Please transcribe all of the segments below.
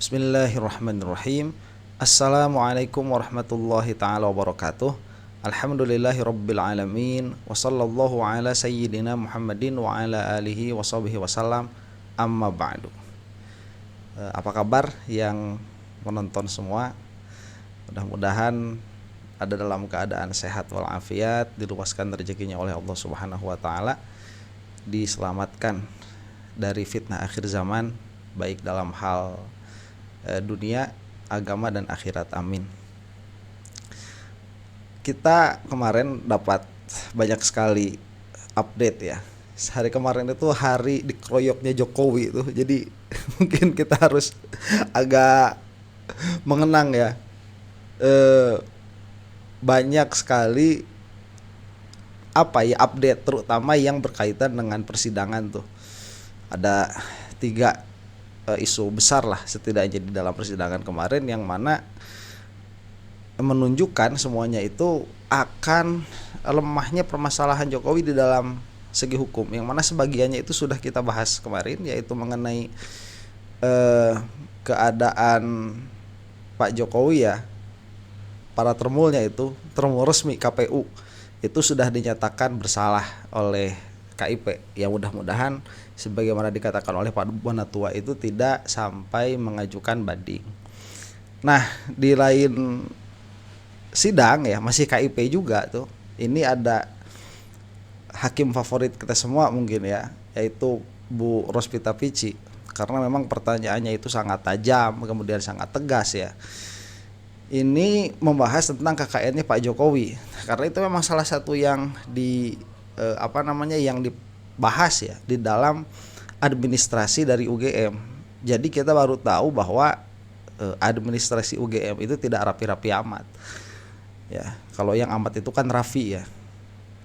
Bismillahirrahmanirrahim. Assalamualaikum warahmatullahi ta'ala wabarakatuh. Alhamdulillahi rabbil alamin. Wa sallallahu ala sayyidina Muhammadin wa ala alihi wa sahbihi wasallam. Amma ba'du. Apa kabar yang menonton semua? Mudah-mudahan ada dalam keadaan sehat walafiat, diluaskan rezekinya oleh Allah Subhanahu wa taala, diselamatkan dari fitnah akhir zaman, baik dalam hal dunia, agama, dan akhirat. Amin. Kita kemarin dapat banyak sekali update ya. Hari kemarin itu hari dikeroyoknya Jokowi itu. Jadi mungkin kita harus agak mengenang ya. Banyak sekali update, terutama yang berkaitan dengan persidangan tuh. Ada 3 isu besar lah setidaknya di dalam persidangan kemarin, yang mana menunjukkan semuanya itu akan lemahnya permasalahan Jokowi di dalam segi hukum, yang mana sebagiannya itu sudah kita bahas kemarin, yaitu mengenai keadaan Pak Jokowi ya, para termulnya itu, termul resmi KPU itu sudah dinyatakan bersalah oleh KIP. Ya mudah-mudahan sebagaimana dikatakan oleh Pak Bonatua itu tidak sampai mengajukan banding. Nah, di lain sidang ya, masih KIP juga tuh. Ini ada hakim favorit kita semua mungkin ya, yaitu Bu Rospita Vici, karena memang pertanyaannya itu sangat tajam, kemudian sangat tegas ya. Ini membahas tentang KKN-nya Pak Jokowi, karena itu memang salah satu yang yang dibahas ya di dalam administrasi dari UGM. Jadi kita baru tahu bahwa administrasi UGM itu tidak rapi-rapi amat. Ya, kalau yang amat itu kan Raffi ya.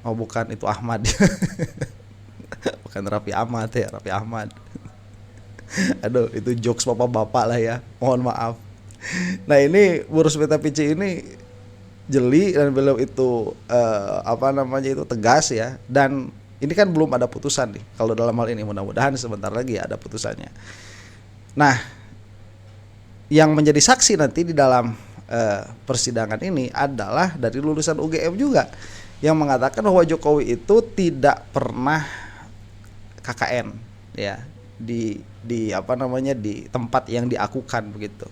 Oh bukan, itu Ahmad. Bukan Raffi Ahmad ya, Raffi Ahmad. Aduh, itu jokes bapak-bapak lah ya. Mohon maaf. Nah, ini Bu Rospita Vici ini jeli, dan beliau itu itu tegas ya, dan ini kan belum ada putusan nih kalau dalam hal ini, mudah-mudahan sebentar lagi ada putusannya. Nah, yang menjadi saksi nanti di dalam persidangan ini adalah dari lulusan UGM juga, yang mengatakan bahwa Jokowi itu tidak pernah KKN ya di tempat yang diakukan begitu.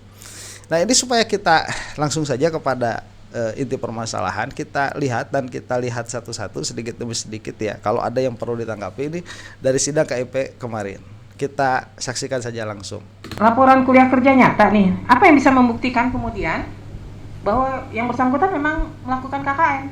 Nah, ini supaya kita langsung saja kepada inti permasalahan, kita lihat satu-satu, sedikit demi sedikit ya. Kalau ada yang perlu ditanggapi ini dari sidang KIP kemarin, kita saksikan saja langsung. Laporan kuliah kerja nyata nih, apa yang bisa membuktikan kemudian bahwa yang bersangkutan memang melakukan KKN?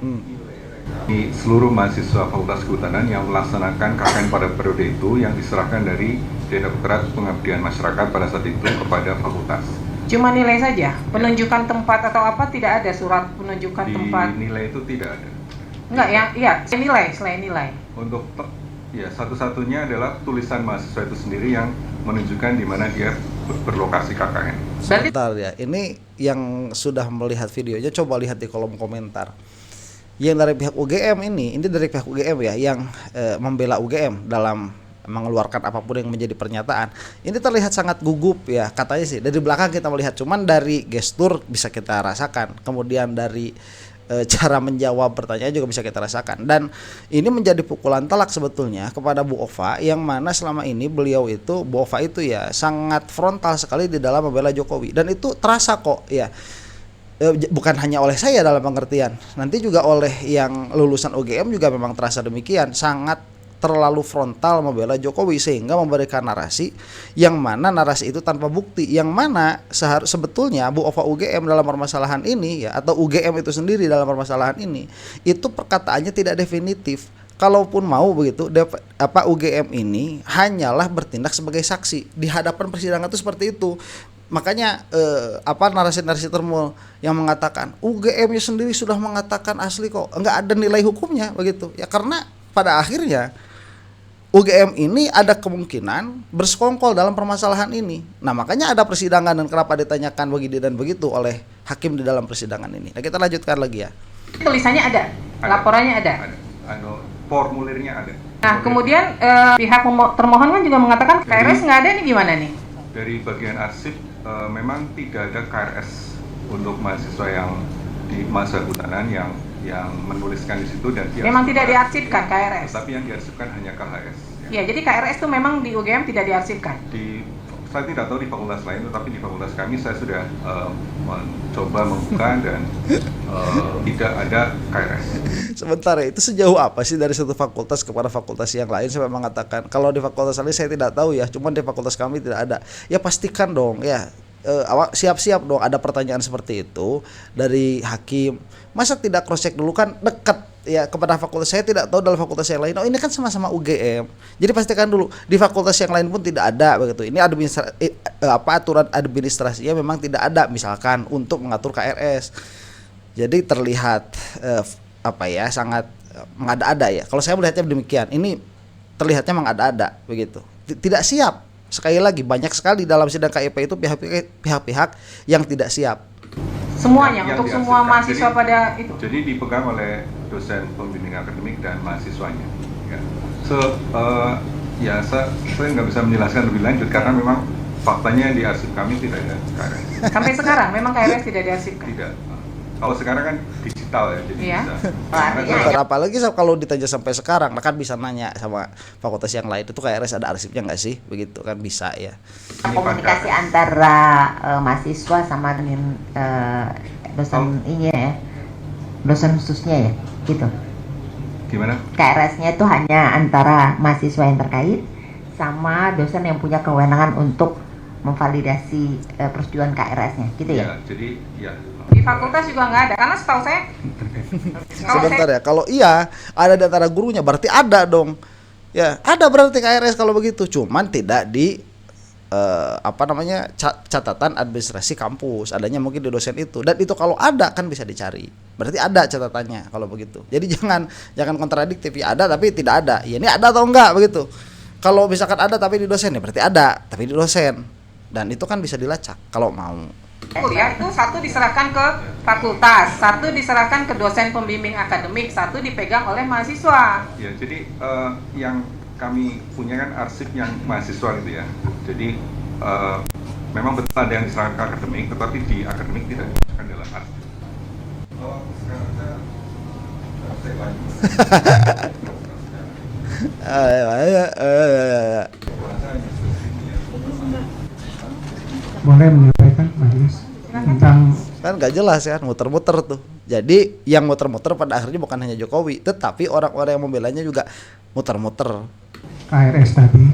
Di seluruh mahasiswa Fakultas Kehutanan yang melaksanakan KKN pada periode itu, yang diserahkan dari Direktorat Pengabdian Masyarakat pada saat itu kepada fakultas. Cuma nilai saja, penunjukan tempat atau apa tidak ada surat penunjukan tempat. Nilai itu tidak ada. Enggak ya, selain nilai. Untuk satu-satunya adalah tulisan mahasiswa itu sendiri yang menunjukkan di mana dia berlokasi KKN. Sebentar ya, ini yang sudah melihat videonya coba lihat di kolom komentar. Yang dari pihak UGM ini dari pihak UGM ya, yang membela UGM dalam mengeluarkan apapun yang menjadi pernyataan. Ini terlihat sangat gugup ya, katanya sih. Dari belakang kita melihat, cuman dari gestur bisa kita rasakan. Kemudian dari cara menjawab pertanyaan juga bisa kita rasakan. Dan ini menjadi pukulan telak sebetulnya kepada Bu Ova, yang mana selama ini Bu Ova itu ya sangat frontal sekali di dalam membela Jokowi. Dan itu terasa kok ya. Bukan hanya oleh saya dalam pengertian, nanti juga oleh yang lulusan UGM juga memang terasa demikian, sangat terlalu frontal membela Jokowi, sehingga memberikan narasi yang mana narasi itu tanpa bukti, yang mana sebetulnya Bu Ova UGM dalam permasalahan ini ya, atau UGM itu sendiri dalam permasalahan ini, itu perkataannya tidak definitif. Kalaupun mau begitu, UGM ini hanyalah bertindak sebagai saksi di hadapan persidangan itu seperti itu. Makanya narasi-narasi termul yang mengatakan UGM-nya sendiri sudah mengatakan asli kok, enggak ada nilai hukumnya begitu ya, karena pada akhirnya UGM ini ada kemungkinan bersekongkol dalam permasalahan ini. Nah, makanya ada persidangan, dan kenapa ditanyakan begini dan begitu oleh hakim di dalam persidangan ini. Nah, kita lanjutkan lagi ya. Tulisannya ada, laporannya ada. Formulirnya ada. Nah, kemudian pihak termohon kan juga mengatakan KRS nggak ada, nih gimana nih? Dari bagian arsip memang tidak ada KRS untuk mahasiswa yang di masa kehutanan yang menuliskan di situ dan Memang tidak diarsipkan KRS. Tetapi yang diarsipkan hanya KHS. Ya, jadi KRS itu memang di UGM tidak diarsipkan. Saya tidak tahu di fakultas lain, tetapi di fakultas kami saya sudah mencoba membuka dan tidak ada KRS. Sebentar ya, itu sejauh apa sih dari satu fakultas kepada fakultas yang lain sampai mengatakan kalau di fakultas lain saya tidak tahu ya, cuman di fakultas kami tidak ada. Ya pastikan dong ya, siap-siap dong ada pertanyaan seperti itu dari hakim. Masa tidak cross check dulu, kan dekat ya kepada fakultas, saya tidak tahu dalam fakultas yang lain. Oh ini kan sama-sama UGM, jadi pastikan dulu di fakultas yang lain pun tidak ada begitu. Ini aturan administrasinya memang tidak ada misalkan untuk mengatur KRS. Jadi terlihat sangat mengada-ada ya. Kalau saya melihatnya demikian, ini terlihatnya mengada-ada begitu. Tidak siap. Sekali lagi banyak sekali dalam sidang KIP itu pihak-pihak yang tidak siap. Semuanya untuk semua mahasiswa pada itu. Jadi dipegang oleh dosen pembimbing akademik dan mahasiswanya. Ya. Saya nggak bisa menjelaskan lebih lanjut karena memang faktanya di arsip kami tidak ada KRS. Sampai sekarang memang KRS tidak diarsipkan. Tidak. Kalau sekarang kan digital ya, jadi iya. bisa. Apalagi kalau ditanya sampai sekarang, kan bisa nanya sama fakultas yang lain itu KRS ada arsipnya nggak sih, begitu kan bisa ya. Komunikasi antara mahasiswa sama dengan dosen ini ya, dosen khususnya ya, gitu. Gimana? KRS-nya itu hanya antara mahasiswa yang terkait sama dosen yang punya kewenangan untuk memvalidasi persetujuan KRS-nya, gitu ya? Ya, jadi ya. Di fakultas juga nggak ada, karena setahu saya. Sebentar ya, kalau iya ada di antara gurunya berarti ada dong. Ya, ada berarti KRS kalau begitu, cuman tidak di catatan administrasi kampus, adanya mungkin di dosen itu. Dan itu kalau ada kan bisa dicari. Berarti ada catatannya kalau begitu. Jadi jangan kontradiktif, ya ada tapi tidak ada. Ya ini ada atau enggak begitu. Kalau misalkan ada tapi di dosen ya berarti ada tapi di dosen. Dan itu kan bisa dilacak kalau mau. Kuliah itu satu diserahkan ke fakultas, satu diserahkan ke dosen pembimbing akademik, satu dipegang oleh mahasiswa. Ya, jadi yang kami punya kan arsip yang mahasiswa gitu ya. Jadi memang betul ada yang diserahkan ke akademik, tetapi di akademik tidak dimasukkan dalam arsip. Boleh menyampaikan majelis tentang Kan nggak jelas kan, muter-muter tuh. Jadi yang muter-muter pada akhirnya bukan hanya Jokowi, tetapi orang-orang yang membelanya juga muter-muter. KRS tadi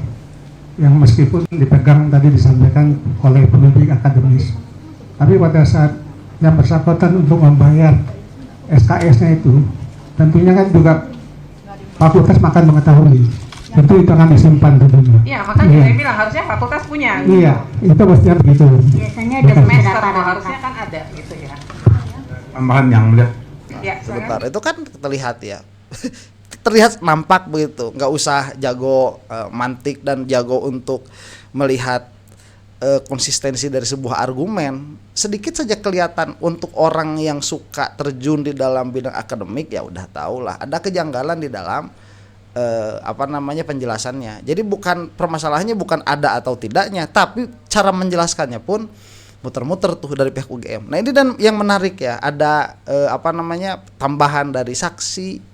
yang meskipun dipegang tadi disampaikan oleh pembimbing akademis, tapi pada saat yang bersangkutan untuk membayar SKS-nya itu tentunya kan juga fakultas akan mengetahui, tentu itu akan disimpan tentunya. Iya, makanya saya bilang harusnya fakultas punya. Iya, itu mestinya begitu. Biasanya ada Semester harusnya kan ada gitu ya. Tambahan yang mulia. Ya, Sebentar, itu kan terlihat ya. Terlihat nampak begitu, nggak usah jago mantik dan jago untuk melihat konsistensi dari sebuah argumen. Sedikit saja kelihatan untuk orang yang suka terjun di dalam bidang akademik, ya udah tahulah ada kejanggalan di dalam penjelasannya. Jadi bukan permasalahannya bukan ada atau tidaknya, tapi cara menjelaskannya pun muter-muter tuh dari pihak UGM. Nah ini dan yang menarik ya, ada tambahan dari saksi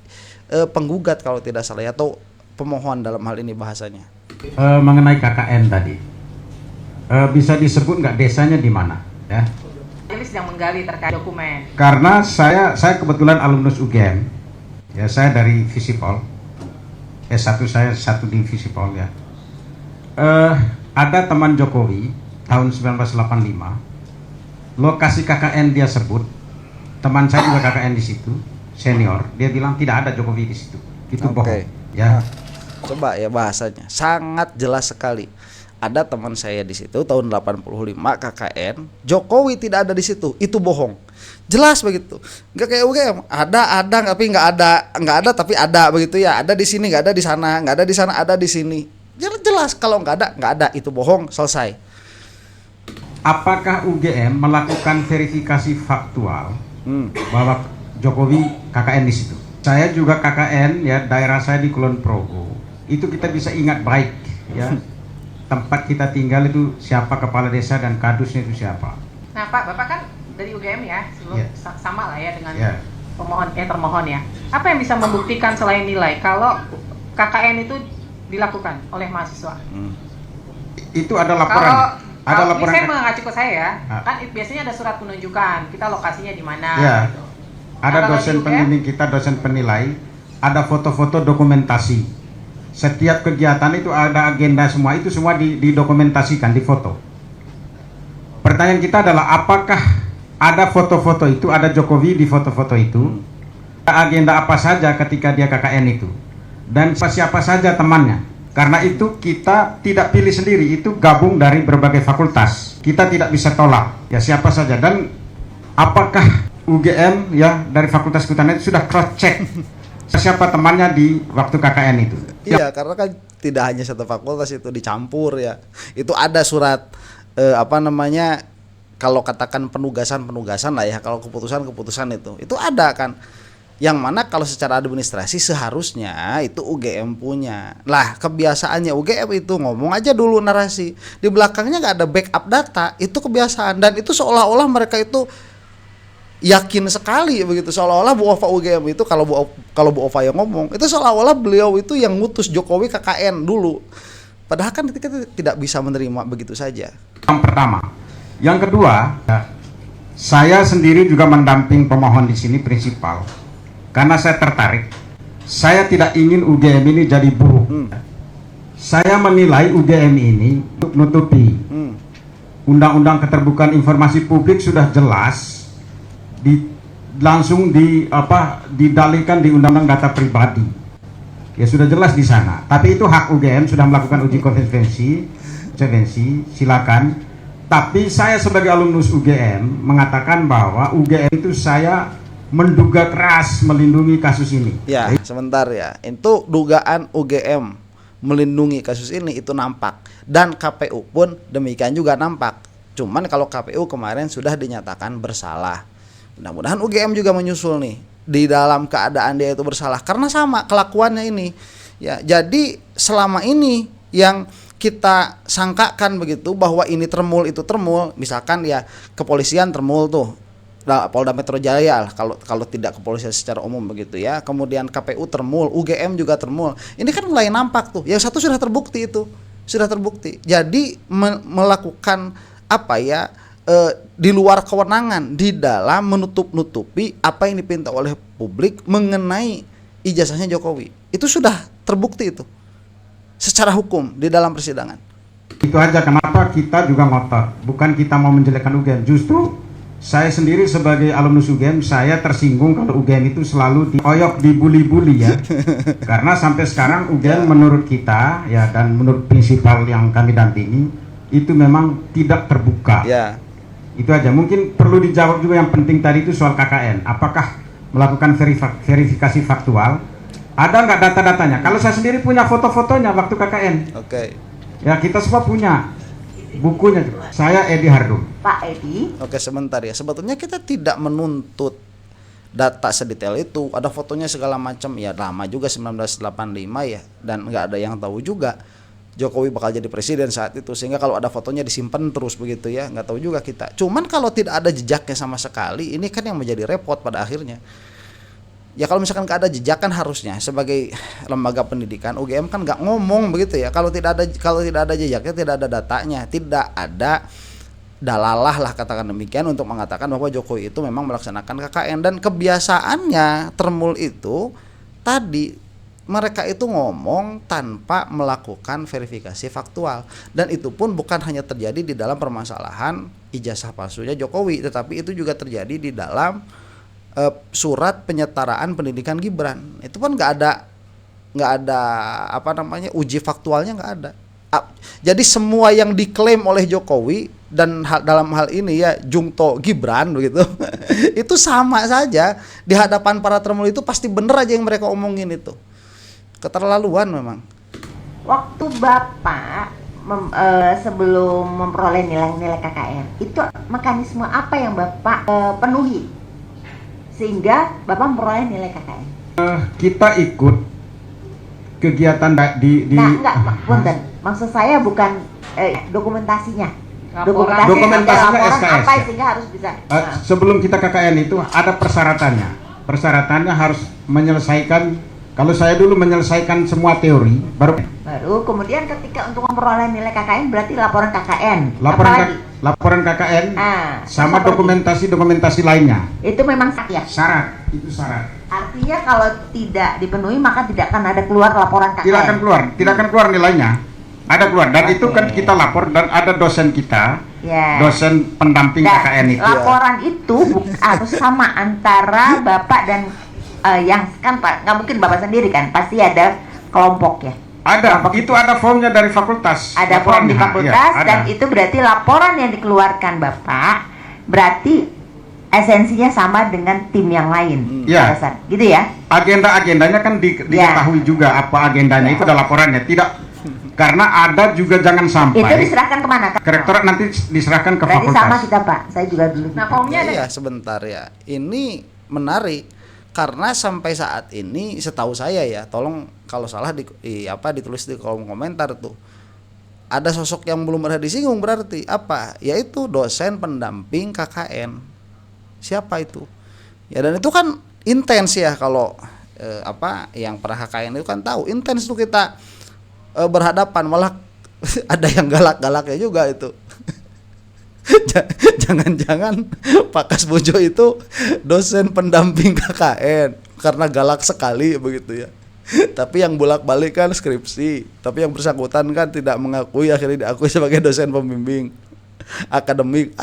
penggugat kalau tidak salah, atau pemohon dalam hal ini bahasanya. Mengenai KKN tadi, bisa disebut nggak desanya di mana? Ya. Jadi sedang menggali terkait dokumen. Karena saya kebetulan alumnus UGM, ya saya dari Visipol, S1 saya satu di Visipol ya. Ada teman Jokowi tahun 1985, lokasi KKN dia sebut, teman saya juga KKN di situ. Senior, dia bilang tidak ada Jokowi di situ. Itu bohong. Ya. Coba ya bahasanya, sangat jelas sekali. Ada teman saya di situ tahun 85 KKN, Jokowi tidak ada di situ. Itu bohong. Jelas begitu. Enggak kayak UGM, ada tapi enggak ada tapi ada begitu ya. Ada di sini, enggak ada di sana, enggak ada di sana, ada di sini. Jelas kalau enggak ada, itu bohong, selesai. Apakah UGM melakukan verifikasi faktual bahwa Jokowi KKN di situ? Saya juga KKN ya, daerah saya di Kulon Progo. Itu kita bisa ingat baik ya. tempat kita tinggal itu siapa kepala desa dan kadusnya itu siapa. Nah Pak, Bapak kan dari UGM ya, sebelum Iya. sama lah ya dengan Ya. termohon ya. Apa yang bisa membuktikan selain nilai kalau KKN itu dilakukan oleh mahasiswa? Itu ada laporan. Ada Kalau ini saya mengacu ke saya ya, Ah. kan biasanya ada surat penunjukan, kita lokasinya di mana. Ya. Gitu. Ada Kalau dosen di UGM? pembimbing kita, dosen penilai, ada foto-foto dokumentasi. Setiap kegiatan itu ada agenda semua, itu semua didokumentasikan, difoto. Pertanyaan kita adalah apakah ada foto-foto itu, ada Jokowi di foto-foto itu, ada agenda apa saja ketika dia KKN itu, dan siapa saja temannya. Karena itu kita tidak pilih sendiri, itu gabung dari berbagai fakultas. Kita tidak bisa tolak, ya siapa saja. Dan apakah UGM ya dari Fakultas Kehutanan itu sudah cross check siapa temannya di waktu KKN itu? Iya, karena kan tidak hanya satu fakultas, itu dicampur ya. Itu ada surat kalau katakan penugasan lah ya, kalau keputusan itu ada kan. Yang mana kalau secara administrasi seharusnya itu UGM punya. Lah kebiasaannya UGM itu ngomong aja dulu narasi, di belakangnya nggak ada backup data, itu kebiasaan. Dan itu seolah-olah mereka itu yakin sekali begitu, seolah-olah Bu Ova UGM itu kalau Bu Ova yang ngomong itu seolah-olah beliau itu yang ngutus Jokowi KKN dulu. Padahal kan kita tidak bisa menerima begitu saja. Yang pertama, yang kedua, saya sendiri juga mendamping pemohon di sini prinsipal. Karena saya tertarik, saya tidak ingin UGM ini jadi buruk. Saya menilai UGM ini untuk menutupi Undang-Undang Keterbukaan Informasi Publik sudah jelas, langsung didalihkan di Undang-Undang Data Pribadi. Ya sudah jelas di sana. Tapi itu hak UGM sudah melakukan uji konvensi, silakan. Tapi saya sebagai alumnus UGM mengatakan bahwa UGM itu saya menduga keras melindungi kasus ini. Ya, sebentar ya. Itu dugaan UGM melindungi kasus ini itu nampak, dan KPU pun demikian juga nampak. Cuman kalau KPU kemarin sudah dinyatakan bersalah. Mudah-mudahan UGM juga menyusul nih di dalam keadaan dia itu bersalah karena sama kelakuannya ini. Ya, jadi selama ini yang kita sangkakan begitu bahwa ini termul itu termul, misalkan ya kepolisian termul tuh. Polda Metro Jaya kalau tidak kepolisian secara umum begitu ya. Kemudian KPU termul, UGM juga termul. Ini kan mulai nampak tuh. Yang satu sudah terbukti itu. Sudah terbukti. Jadi melakukan di luar kewenangan di dalam menutup-nutupi apa yang dipinta oleh publik mengenai ijazahnya Jokowi. Itu sudah terbukti itu. Secara hukum di dalam persidangan. Itu aja kenapa kita juga ngotot. Bukan kita mau menjelekkan UGM, justru saya sendiri sebagai alumnus UGM, saya tersinggung kalau UGM itu selalu dikoyok, dibully-bully ya. Karena sampai sekarang UGM menurut kita ya, dan menurut prinsipal yang kami dampingi, itu memang tidak terbuka. Ya. Itu aja. Mungkin perlu dijawab juga yang penting tadi itu soal KKN. Apakah melakukan verifikasi faktual? Ada nggak data-datanya? Kalau saya sendiri punya foto-fotonya waktu KKN. Oke. Ya kita semua punya bukunya juga. Saya Edi Hardum. Pak Edi. Oke, sebentar ya. Sebetulnya kita tidak menuntut data sedetail itu. Ada fotonya segala macam. Ya lama juga 1985 ya. Dan nggak ada yang tahu juga Jokowi bakal jadi presiden saat itu. Sehingga kalau ada fotonya disimpan terus begitu ya. Nggak tahu juga kita. Cuman kalau tidak ada jejaknya sama sekali, ini kan yang menjadi repot pada akhirnya. Ya kalau misalkan nggak ada jejak kan harusnya sebagai lembaga pendidikan UGM kan nggak ngomong begitu ya. Kalau tidak ada jejaknya, tidak ada datanya, tidak ada dalalah lah katakan demikian untuk mengatakan bahwa Jokowi itu memang melaksanakan KKN. Dan kebiasaannya termul itu tadi mereka itu ngomong tanpa melakukan verifikasi faktual, dan itu pun bukan hanya terjadi di dalam permasalahan ijazah palsunya Jokowi, tetapi itu juga terjadi di dalam surat penyetaraan pendidikan Gibran. Itu pun nggak ada uji faktualnya nggak ada. Jadi semua yang diklaim oleh Jokowi dan dalam hal ini ya Jungto Gibran begitu itu sama saja di hadapan para termul. Itu pasti bener aja yang mereka omongin itu. Keterlaluan memang. Waktu Bapak sebelum memperoleh nilai-nilai KKN, itu mekanisme apa yang Bapak penuhi sehingga Bapak memperoleh nilai KKN? Kita ikut kegiatan Enggak, punten. Maksud saya bukan dokumentasinya. Laporan. Dokumentasinya ada laporan SKS, apa ya? sehingga harus bisa. Sebelum kita KKN itu ada persyaratannya. Persyaratannya harus menyelesaikan, kalau saya dulu menyelesaikan semua teori, baru Kemudian ketika untuk memperoleh nilai KKN berarti laporan KKN. laporan KKN sama seperti- dokumentasi lainnya. Itu memang ya. Syarat, itu syarat. Artinya kalau tidak dipenuhi maka tidak akan ada keluar laporan KKN. Tidak akan keluar nilainya. Ada keluar dan itu kan kita lapor dan ada dosen kita, Ya. dosen pendamping Dan KKN itu. laporan itu harus sama antara Bapak dan yang kan Pak, nggak mungkin Bapak sendiri kan, pasti ada kelompok ya. Ada, Kelompok itu ada formnya dari fakultas. ada form di Laporannya, fakultas ya, ada. dan itu berarti laporan yang dikeluarkan Bapak berarti esensinya sama dengan tim yang lain. Ya. pada saat- gitu ya. Agendanya kan diketahui juga apa agendanya, itu ada laporannya. Tidak, karena ada juga jangan Itu sampai diserahkan kemana Kak? ke rektorat nanti diserahkan ke Berarti fakultas. sama kita Pak, saya juga dulu. Nah, formnya ada. Iya, sebentar ya. Ini menarik karena sampai saat ini setahu saya ya, tolong kalau salah ditulis di kolom komentar tuh. Ada sosok yang belum pernah disinggung berarti apa? Yaitu dosen pendamping KKN. Siapa itu? Ya dan itu kan intens ya kalau yang pernah KKN itu kan tahu intens tuh kita berhadapan, malah ada yang galak-galaknya juga itu. Jangan-jangan Pak Kasbojo itu dosen pendamping KKN karena galak sekali begitu ya. Tapi yang bolak-balik kan skripsi, tapi yang bersangkutan kan tidak mengakui, akhirnya diakui sebagai dosen pembimbing akademik.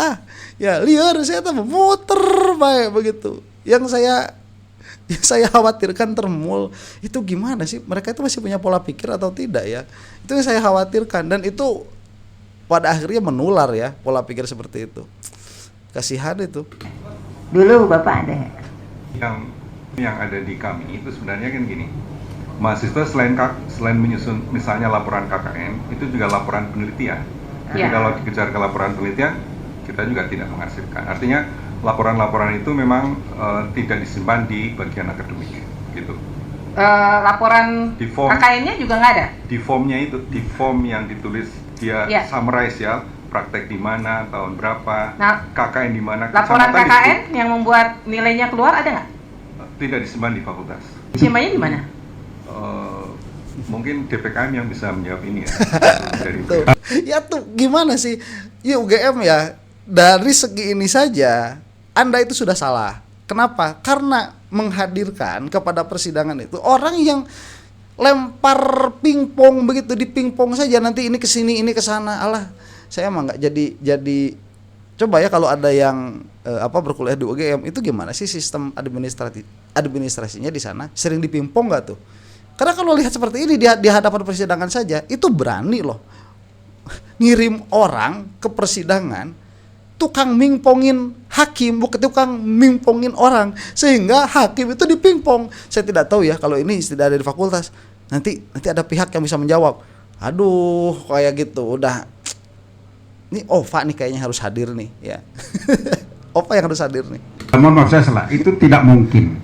Ya liar, saya tuh memuter baik begitu. Yang saya khawatirkan termul itu gimana sih, mereka itu masih punya pola pikir atau tidak ya, itu yang saya khawatirkan. Dan itu pada akhirnya menular ya, pola pikir seperti itu. Kasihan itu. Dulu Bapak ada nggak? Yang ada di kami itu sebenarnya kan gini, mahasiswa selain menyusun misalnya laporan KKN itu juga laporan penelitian. Jadi Ya. kalau dikejar ke laporan penelitian, kita juga tidak mengarsipkan. Artinya laporan-laporan itu memang tidak disimpan di bagian akademik gitu. Laporan Di form. KKN-nya juga nggak ada. Di formnya itu, di form yang ditulis dia Ya. summarize ya, praktek di mana, tahun berapa, Nah, KKN di mana, laporan kecamatan KKN yang membuat nilainya keluar ada nggak? tidak disimpan di fakultas. Disimpannya di mana? Mungkin DPKM yang bisa menjawab ini ya. Dari Tuh. Ya tuh gimana sih? Ya UGM ya, dari segi ini saja Anda itu sudah salah. Kenapa? Karena menghadirkan kepada persidangan itu orang yang lempar pingpong begitu, di pingpong saja, nanti ini ke sini, ini ke sana. Alah, saya emang nggak jadi coba ya kalau ada yang berkuliah di UGM itu gimana sih sistem administrasinya di sana? Sering dipingpong nggak tuh? Karena kalau lihat seperti ini di hadapan persidangan saja itu berani loh ngirim orang ke persidangan, tukang mingpongin hakim, bukan tukang mingpongin orang, sehingga hakim itu dipingpong. Saya tidak tahu ya kalau ini tidak ada di fakultas. Nanti ada pihak yang bisa menjawab. Aduh, kayak gitu udah. Ini OVA nih kayaknya harus hadir nih ya. OVA yang harus hadir nih. Mohon maaf saya salah, itu tidak mungkin.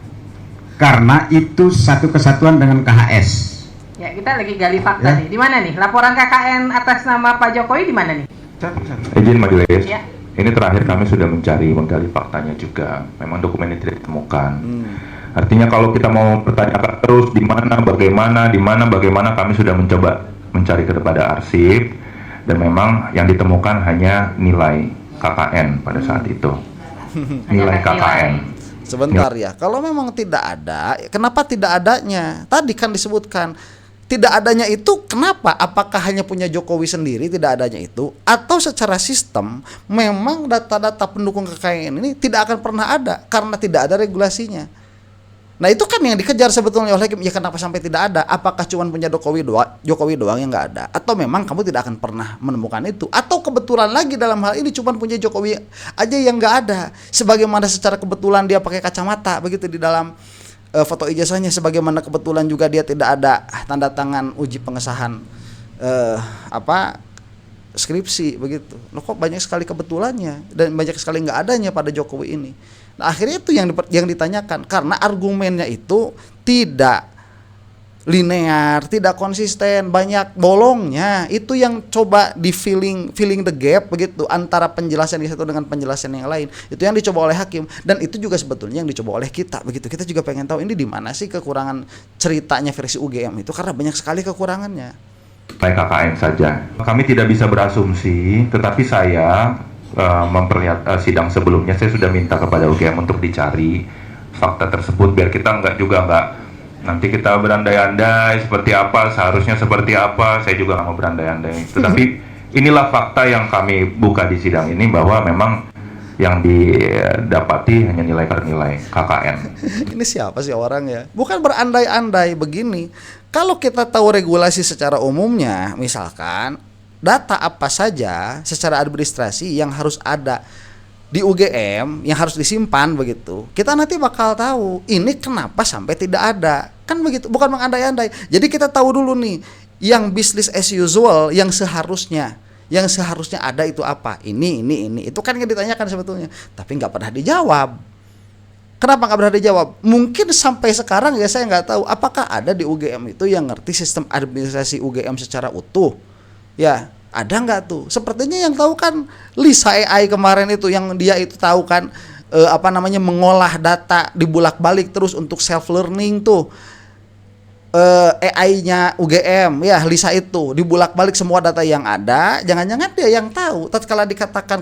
Karena itu satu kesatuan dengan KHS. Ya, kita lagi gali fakta Ya. nih. Di mana nih? Laporan KKN atas nama Pak Jokowi di mana nih? Izin majelis, Ya. ini terakhir kami sudah menggali faktanya juga. Memang dokumen ini tidak ditemukan. Artinya kalau kita mau pertanyakan terus di mana, bagaimana, kami sudah mencoba mencari kepada arsip dan memang yang ditemukan hanya nilai KKN pada saat itu. Nilai KKN. Sebentar ya, kalau memang tidak ada, kenapa tidak adanya? Tadi kan disebutkan tidak adanya itu kenapa? Apakah hanya punya Jokowi sendiri tidak adanya itu? Atau secara sistem memang data-data pendukung KKN ini tidak akan pernah ada karena tidak ada regulasinya. Nah itu kan yang dikejar sebetulnya oleh hakim. Ya kenapa sampai tidak ada? Apakah cuma punya Jokowi doang yang nggak ada? Atau memang kamu tidak akan pernah menemukan itu? Atau kebetulan lagi dalam hal ini cuma punya Jokowi aja yang nggak ada? Sebagaimana secara kebetulan dia pakai kacamata begitu di dalam foto ijazahnya, sebagaimana kebetulan juga dia tidak ada tanda tangan uji pengesahan skripsi begitu. Loh kok banyak sekali kebetulannya dan banyak sekali nggak adanya pada Jokowi ini. Nah akhirnya itu yang ditanyakan karena argumennya itu tidak linear, tidak konsisten, banyak bolongnya. Itu yang coba di filling the gap begitu antara penjelasan yang satu dengan penjelasan yang lain. Itu yang dicoba oleh hakim, dan itu juga sebetulnya yang dicoba oleh kita begitu. Kita juga pengen tahu ini di mana sih kekurangan ceritanya versi UGM itu, karena banyak sekali kekurangannya. Baik KKN saja. Kami tidak bisa berasumsi, tetapi saya memperlihat sidang sebelumnya saya sudah minta kepada UGM untuk dicari fakta tersebut biar kita nggak nanti kita berandai-andai seperti apa, seharusnya seperti apa. Saya juga nggak mau berandai-andai. Tetapi inilah fakta yang kami buka di sidang ini, bahwa memang yang didapati hanya nilai per nilai KKN. Ini siapa sih orang ya? Bukan berandai-andai begini. Kalau kita tahu regulasi secara umumnya, misalkan data apa saja secara administrasi yang harus ada di UGM yang harus disimpan begitu, kita nanti bakal tahu ini kenapa sampai tidak ada, kan begitu, bukan mengandai-andai. Jadi kita tahu dulu nih yang business as usual yang seharusnya ada itu apa, ini itu kan yang ditanyakan sebetulnya, tapi nggak pernah dijawab. Kenapa nggak pernah dijawab? Mungkin sampai sekarang ya saya nggak tahu apakah ada di UGM itu yang ngerti sistem administrasi UGM secara utuh, ya. Ada nggak tuh? Sepertinya yang tahu kan Lisa AI kemarin itu, yang dia itu tahu kan mengolah data dibulak-balik terus untuk self learning tuh. AI-nya UGM ya, Lisa itu dibulak-balik semua data yang ada. Jangan-jangan dia yang tahu. Tatkala dikatakan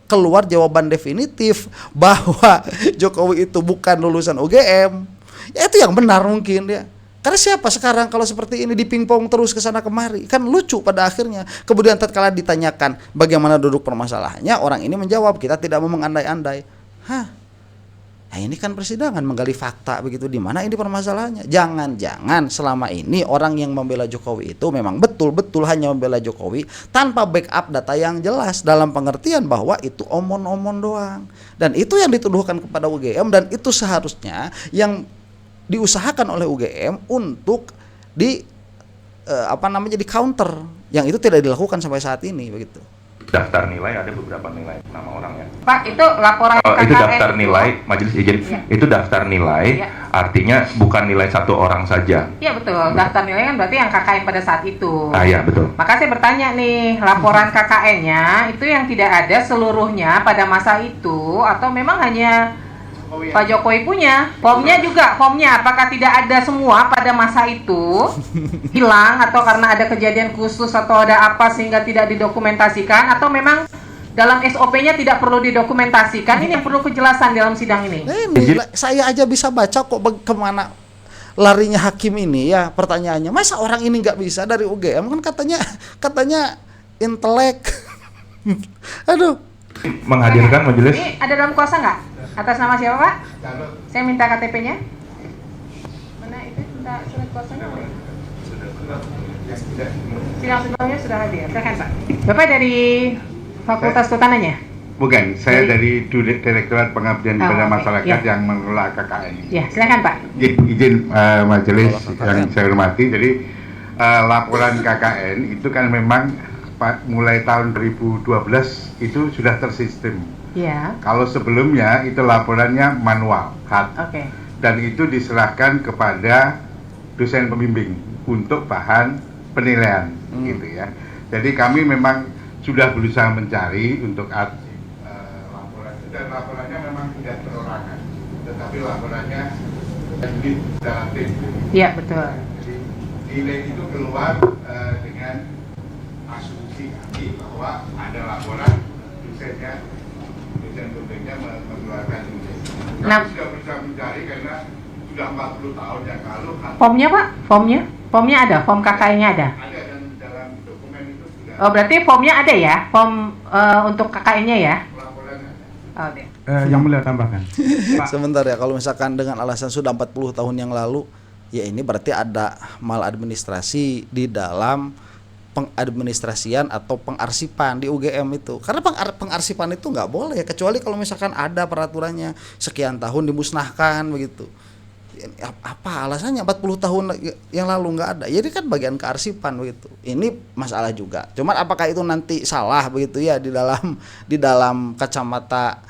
keluar jawaban definitif bahwa Jokowi itu bukan lulusan UGM, ya itu yang benar mungkin ya. Karena siapa sekarang kalau seperti ini dipingpong terus ke sana kemari, kan lucu pada akhirnya. Kemudian tatkala ditanyakan bagaimana duduk permasalahannya, orang ini menjawab kita tidak mau mengandai-andai. Nah ini kan persidangan menggali fakta begitu, di mana ini permasalahannya. Jangan-jangan selama ini orang yang membela Jokowi itu memang betul-betul hanya membela Jokowi tanpa backup data yang jelas, dalam pengertian bahwa itu omon-omon doang. Dan itu yang dituduhkan kepada UGM, dan itu seharusnya yang diusahakan oleh UGM untuk di counter, yang itu tidak dilakukan sampai saat ini begitu. Daftar nilai ada beberapa nilai nama orang ya. Pak, itu laporan KKN itu daftar nilai, majelis izin. Ya. Itu daftar nilai, ya. Artinya bukan nilai satu orang saja. Iya betul, daftar nilai kan berarti yang KKN pada saat itu. Iya betul. Maka saya bertanya nih, laporan KKN-nya itu yang tidak ada seluruhnya pada masa itu, atau memang hanya Pak Jokowi punya? Formnya apakah tidak ada semua pada masa itu? Hilang, atau karena ada kejadian khusus atau ada apa sehingga tidak didokumentasikan, atau memang dalam SOP-nya tidak perlu didokumentasikan? Ini yang perlu kejelasan dalam sidang ini. Saya aja bisa baca kok kemana larinya hakim ini ya. Pertanyaannya, masa orang ini nggak bisa dari UGM, kan katanya intelek. Aduh. Menghadirkan majelis. Ini ada dalam kuasa nggak? Atas nama siapa Pak? Saya minta KTP-nya. Mana itu? Minta surat kuasanya? Sidang sebelumnya sudah hadir. Silakan Pak. Bapak dari Fakultas Kehutanannya? Bukan, saya dari Direktorat Pengabdian kepada Masyarakat yang mengelola KKN. Ya, silakan Pak. Izin majelis yang saya hormati. Jadi laporan KKN itu kan memang mulai tahun 2012 itu sudah tersistem. Ya. Kalau sebelumnya itu laporannya manual, hard. Oke. Dan itu diserahkan kepada dosen pembimbing untuk bahan penilaian, gitu ya. Jadi kami memang sudah berusaha mencari untuk laporan, dan laporannya memang tidak perorangan, tetapi laporannya unit dalam tim. Iya betul. Jadi nilai itu keluar dengan asumsi kami bahwa ada laporan dosen pembimbingnya mengeluarkan nilai. Kami sudah berusaha mencari karena sudah 40 tahun yang lalu. Formnya Pak? Formnya ada? Form KKN-nya ada? Ada, dan dalam dokumen itu sudah. Oh berarti formnya ada ya? Form untuk KKN-nya ya? Laporannya ada. Oh, deh. Yang mulia tambahkan. Sebentar ya, kalau misalkan dengan alasan sudah 40 tahun yang lalu, ya ini berarti ada maladministrasi di dalam pengadministrasian atau pengarsipan di UGM itu. Karena pengarsipan itu nggak boleh, kecuali kalau misalkan ada peraturannya sekian tahun dimusnahkan begitu. Apa alasannya 40 tahun yang lalu nggak ada? Jadi kan bagian kearsipan begitu. Ini masalah juga. Cuman apakah itu nanti salah begitu ya di dalam kacamata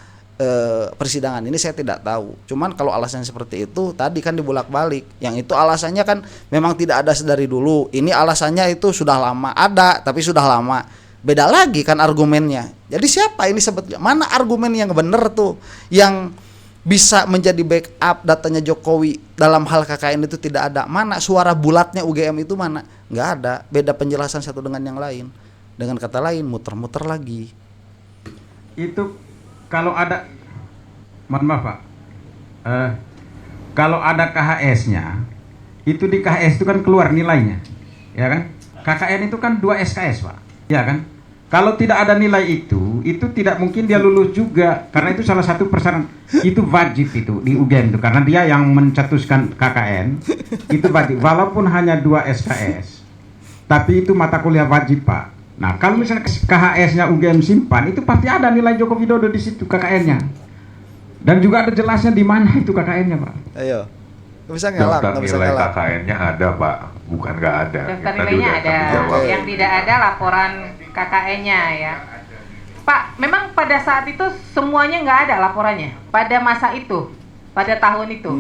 persidangan ini saya tidak tahu. Cuman kalau alasannya seperti itu tadi kan dibolak-balik. Yang itu alasannya kan memang tidak ada sedari dulu. Ini alasannya itu sudah lama ada, tapi sudah lama. Beda lagi kan argumennya. Jadi siapa ini sebetulnya? Mana argumen yang benar tuh? Yang bisa menjadi backup datanya Jokowi dalam hal KKN itu tidak ada. Mana suara bulatnya UGM itu mana? Nggak ada. Beda penjelasan satu dengan yang lain. Dengan kata lain muter-muter lagi. Itu kalau ada, mohon maaf Pak, kalau ada KHS-nya, itu di KHS itu kan keluar nilainya, ya kan? KKN itu kan 2 SKS Pak, ya kan? Kalau tidak ada nilai itu tidak mungkin dia lulus juga, karena itu salah satu persyaratan. Itu wajib itu di UGM itu, karena dia yang mencetuskan KKN, itu wajib, walaupun hanya 2 SKS, tapi itu mata kuliah wajib Pak. Nah, kalau misalnya KHS-nya UGM simpan, itu pasti ada nilai Joko Widodo di situ KKN-nya. Dan juga ada jelasnya di mana itu KKN-nya, Pak. Ayo. Nggak bisa ngelak, nggak bisa nilai ngelak. KKN-nya ada, Pak. Bukan nggak ada. Daftar Tadi nilainya udah ada. kami jawab. Yang tidak ada laporan KKN-nya ya. Pak, memang pada saat itu semuanya nggak ada laporannya. Pada masa itu, pada tahun itu.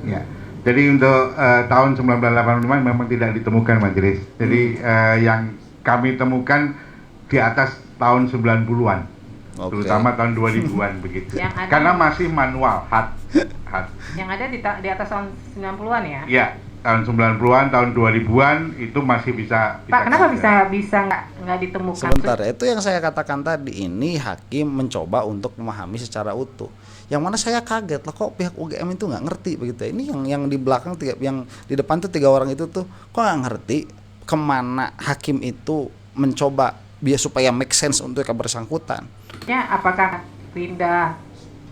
Ya. Jadi untuk tahun 1985 memang tidak ditemukan majelis. Jadi yang kami temukan di atas tahun 90-an. Terutama tahun 2000-an begitu. Karena masih manual HAT. Yang ada di atas tahun 90-an ya? Iya, tahun 90-an, tahun 2000-an itu masih bisa. Pak, kenapa bisa nggak ditemukan? Sebentar, itu yang saya katakan tadi. Ini hakim mencoba untuk memahami secara utuh. Yang mana saya kaget lah, kok pihak UGM itu nggak ngerti begitu. Ini yang di belakang, yang di depan tuh 3 orang itu tuh kok nggak ngerti kemana hakim itu mencoba biar supaya make sense untuk yang bersangkutan. Ya, apakah pindah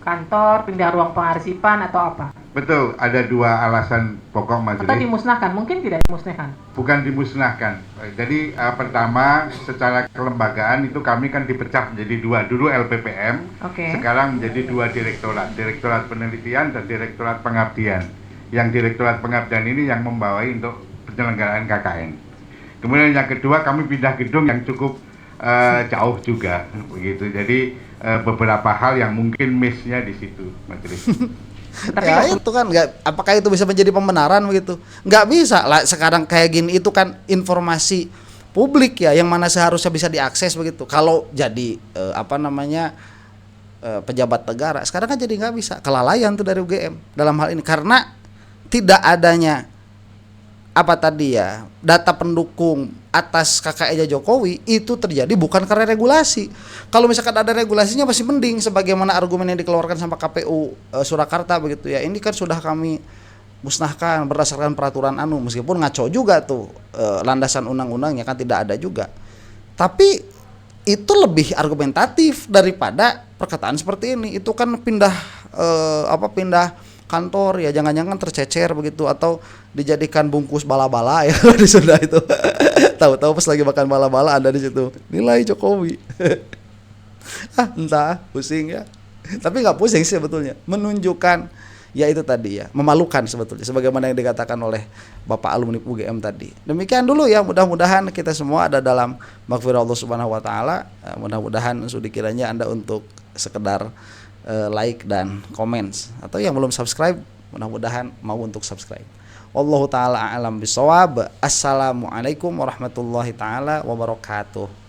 kantor, pindah ruang pengarsipan atau apa? Betul, ada 2 alasan pokok majelis. Atau dimusnahkan? Mungkin tidak dimusnahkan. Bukan dimusnahkan. Jadi pertama secara kelembagaan itu kami kan dipecah menjadi 2. Dulu LPPM, sekarang menjadi 2 direktorat. Direktorat penelitian dan direktorat pengabdian. Yang direktorat pengabdian ini yang membawai untuk penyelenggaraan KKN. Kemudian yang kedua kami pindah gedung yang cukup jauh juga begitu. Jadi beberapa hal yang mungkin miss-nya di situ majelis. Tapi ya itu kan nggak, apakah itu bisa menjadi pembenaran begitu? Nggak bisa lah, sekarang kayak gini itu kan informasi publik ya, yang mana seharusnya bisa diakses begitu. Kalau jadi pejabat negara, sekarang kan jadi nggak bisa. Kelalaian tuh dari UGM dalam hal ini karena tidak adanya data pendukung atas KKN Jokowi itu terjadi bukan karena regulasi. Kalau misalkan ada regulasinya masih mending, sebagaimana argumen yang dikeluarkan sama KPU Surakarta begitu ya. Ini kan sudah kami musnahkan berdasarkan peraturan meskipun ngaco juga tuh landasan undang-undangnya kan tidak ada juga. Tapi itu lebih argumentatif daripada perkataan seperti ini. Itu kan pindah kantor ya, jangan-jangan tercecer begitu atau dijadikan bungkus bala-bala ya di Sunda itu. Tahu-tahu pas lagi makan bala-bala ada di situ nilai Jokowi. Entah pusing ya. Tapi nggak pusing sih sebetulnya, menunjukkan ya itu tadi ya, memalukan sebetulnya sebagaimana yang dikatakan oleh Bapak alumni UGM tadi. Demikian dulu ya, mudah-mudahan kita semua ada dalam maghfirah Allah Subhanahu wa taala. Mudah-mudahan sudah kiranya Anda untuk sekedar like dan komen, atau yang belum subscribe mudah-mudahan mau untuk subscribe. Wallahu taala a'lam bishawab. Assalamualaikum warahmatullahi taala wabarakatuh.